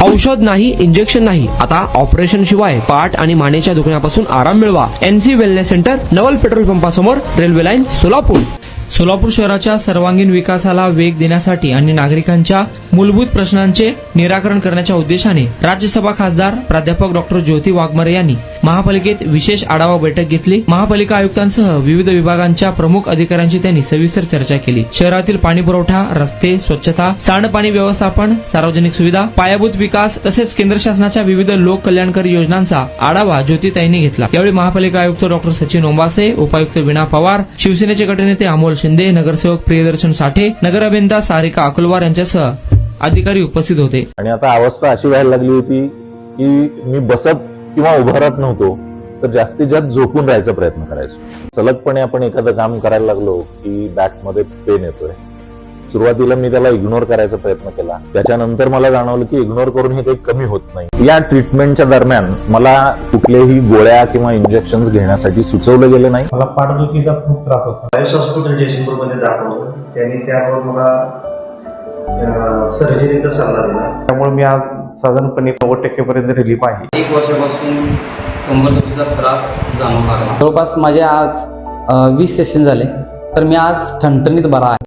औषध नाही, इंजेक्शन नाही, आता ऑपरेशन शिवाय पाठ आणि मानेच्या दुखण्यापासून आराम मिळवा. NC wellness centre, Naval petrol पंपासमोर, रेल्वे लाईन, सोलापूर. सोलापूर शहराच्या सर्वांगीण विकासाला वेग देण्यासाठी आणि नागरिकांच्या मूलभूत प्रश्नांचे निराकरण करण्याच्या उद्देशाने राज्यसभा खासदार प्राध्यापक डॉक्टर ज्योती वाघमारे यांनी महापालिकेत विशेष आढावा बैठक घेतली. महापालिका आयुक्तांसह विविध विभागांच्या प्रमुख अधिकाऱ्यांची त्यांनी सविस्तर चर्चा केली. शहरातील पाणी पुरवठा, रस्ते, स्वच्छता, सांडपाणी व्यवस्थापन, सार्वजनिक सुविधा, पायाभूत विकास तसेच केंद्र शासनाच्या विविध लोक कल्याणकारी योजनांचा आढावा ज्योतिताईंनी घेतला. यावेळी महापालिका आयुक्त डॉक्टर सचिन ओंबासे, उपायुक्त वीणा पवार, शिवसेनेचे गटनेते अमोल शिंदे, नगरसेवक प्रियदर्शन साठे, नगर अभियंता सारिका अकुलवार यांच्यासह अधिकारी उपस्थित होते. आणि आता अवस्था अशी व्हायला लागली होती की मी बसत किंवा उभं राहत नव्हतो, तर जास्तीत जास्त झोपून राहायचा प्रयत्न करायचो. सलगपणे आपण एखादं काम करायला लागलो की बॅकमध्ये पेन येतोय. सुरुवातीला मी त्याला इग्नोर करायचा प्रयत्न केला. त्याच्यानंतर मला जाणवलं की इग्नोर करून हे काही कमी होत नाही. या ट्रीटमेंटच्या दरम्यान मला कुठल्याही गोळ्या किंवा इंजेक्शन घेण्यासाठी सुचवलं गेलं नाही. मला पाठदुखीचा खूप त्रास होता. आयुष हॉस्पिटल जयसिंगपूरमध्ये दाखवलं. त्यांनी त्यावर मला सर्जरीचा सल्ला दिला. त्यामुळे मी आज साधारणपणे 90% पर्यंत रिलीफ आहे. 1 वर्षापासून कंबरदुखीचा त्रास जाणवू लागला. जवळपास माझे आज 20 सेशन झाले, तर मी आज ठणठणीत बरा आहे.